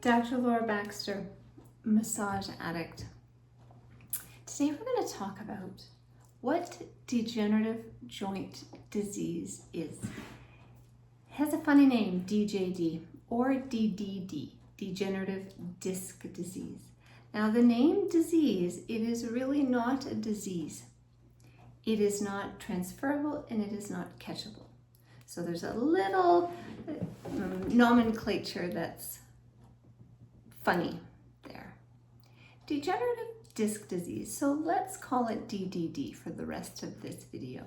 Dr. Laura Baxter, massage addict. Today we're going to talk about what degenerative joint disease is. It has a funny name, DJD or DDD, Degenerative Disc Disease. Now the name disease, it is really not a disease. It is not transferable and it is not catchable. So there's a little nomenclature that's funny there. Degenerative disc disease, so let's call it DDD for the rest of this video,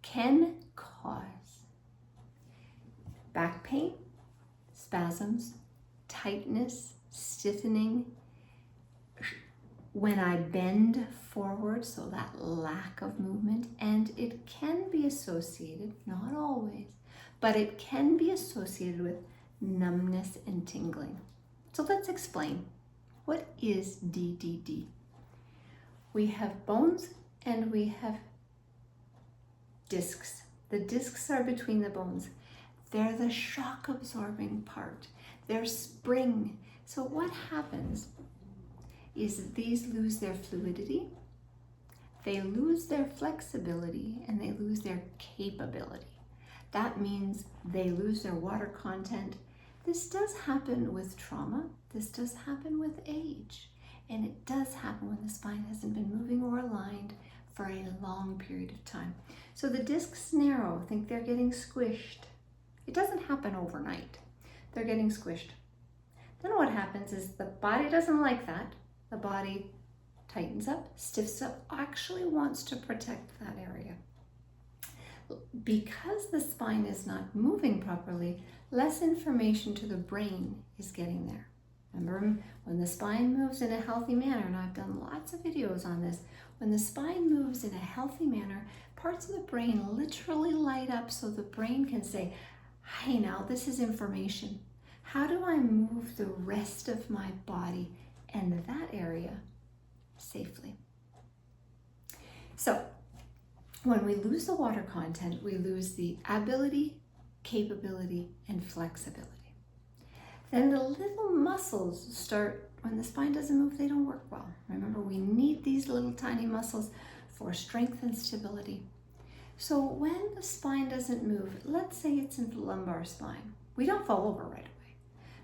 can cause back pain, spasms, tightness, stiffening, when I bend forward, so that lack of movement, and it can be associated, not always, but it can be associated with numbness and tingling. So let's explain. What is DDD? We have bones and we have discs. The discs are between the bones. They're the shock absorbing part. They're spring. So what happens is these lose their fluidity, they lose their flexibility, and they lose their capability. That means they lose their water content. This does happen with trauma, this does happen with age, and it does happen when the spine hasn't been moving or aligned for a long period of time. So the discs narrow, think they're getting squished. It doesn't happen overnight. They're getting squished. Then what happens is the body doesn't like that. The body tightens up, stiffs up, actually wants to protect that area. Because the spine is not moving properly, less information to the brain is getting there. Remember, when the spine moves in a healthy manner, and I've done lots of videos on this, when the spine moves in a healthy manner, parts of the brain literally light up so the brain can say, hey, now this is information. How do I move the rest of my body and that area safely? So, when we lose the water content, we lose the ability, capability, and flexibility. Then the little muscles start, when the spine doesn't move, they don't work well. Remember, we need these little tiny muscles for strength and stability. So when the spine doesn't move, let's say it's in the lumbar spine, we don't fall over right away.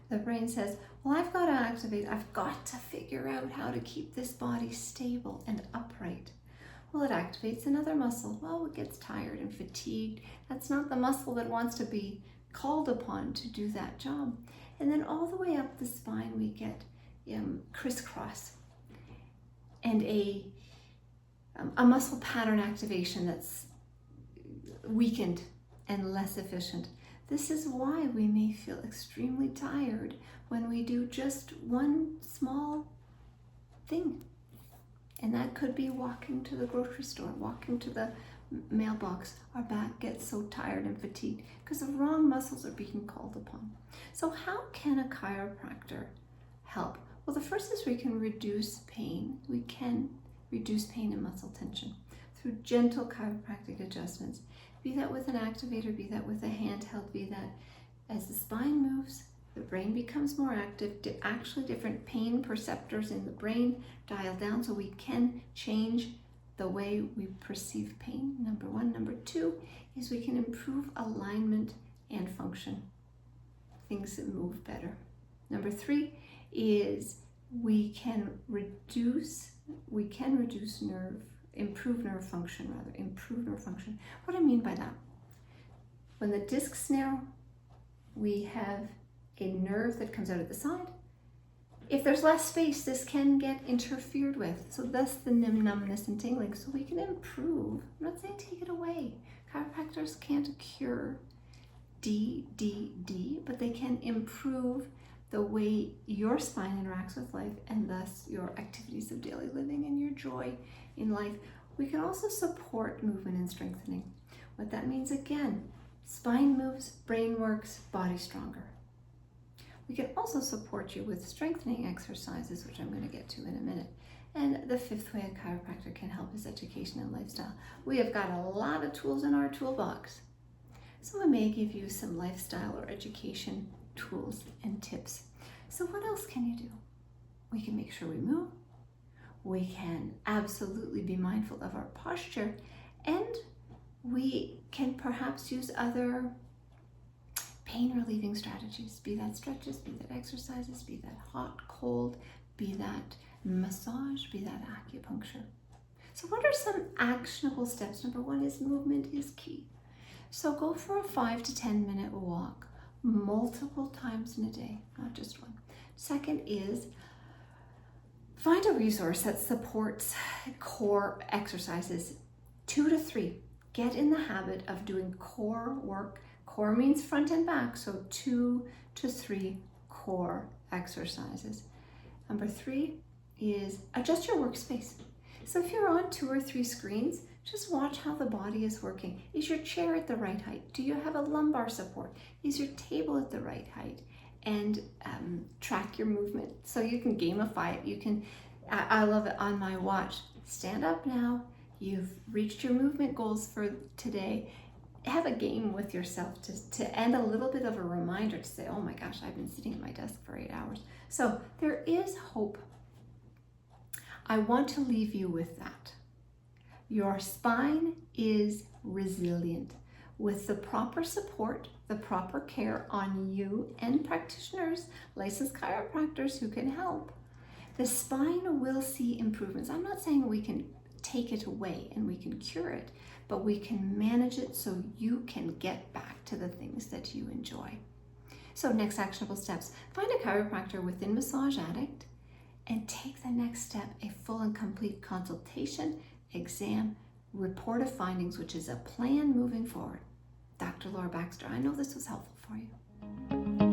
The brain says, well, I've got to activate, I've got to figure out how to keep this body stable and upright. Well, it activates another muscle. Well, it gets tired and fatigued. That's not the muscle that wants to be called upon to do that job. And then all the way up the spine, we get crisscross and a muscle pattern activation that's weakened and less efficient. This is why we may feel extremely tired when we do just one small thing. And that could be walking to the grocery store, walking to the mailbox. Our back gets so tired and fatigued because the wrong muscles are being called upon. So how can a chiropractor help? Well, the first is we can reduce pain. We can reduce pain and muscle tension through gentle chiropractic adjustments. Be that with an activator, be that with a handheld, be that as the spine moves, the brain becomes more active. Actually, different pain perceptors in the brain dial down so we can change the way we perceive pain, number one. Number two is we can improve alignment and function. Things that move better. Number three is improve nerve function. What do I mean by that? When the discs narrow, we have a nerve that comes out of the side. If there's less space, this can get interfered with. So thus the numbness and tingling. So we can improve. I'm not saying take it away. Chiropractors can't cure DDD, but they can improve the way your spine interacts with life and thus your activities of daily living and your joy in life. We can also support movement and strengthening. What that means, again, spine moves, brain works, body stronger. We can also support you with strengthening exercises, which I'm going to get to in a minute. And the fifth way a chiropractor can help is education and lifestyle. We have got a lot of tools in our toolbox. So I may give you some lifestyle or education tools and tips. So what else can you do? We can make sure we move. We can absolutely be mindful of our posture, and we can perhaps use other pain relieving strategies, be that stretches, be that exercises, be that hot, cold, be that massage, be that acupuncture. So what are some actionable steps? Number one is movement is key. So go for a 5 to 10 minute walk multiple times in a day, not just one. Second is find a resource that supports core exercises, 2 to 3. Get in the habit of doing core work. Core means front and back, so 2 to 3 core exercises. Number 3 is adjust your workspace. So if you're on 2 or 3 screens, just watch how the body is working. Is your chair at the right height? Do you have a lumbar support? Is your table at the right height? And track your movement. So you can gamify it. You can, I love it on my watch. Stand up now. You've reached your movement goals for today. Have a game with yourself to end a little bit of a reminder to say, oh my gosh, I've been sitting at my desk for 8 hours. So there is hope. I want to leave you with that. Your spine is resilient. With the proper support, the proper care on you and practitioners, licensed chiropractors who can help, the spine will see improvements. I'm not saying we can take it away and we can cure it, but we can manage it so you can get back to the things that you enjoy. So next actionable steps, find a chiropractor within Massage Addict and take the next step, a full and complete consultation, exam, report of findings, which is a plan moving forward. Dr. Laura Baxter, I know this was helpful for you.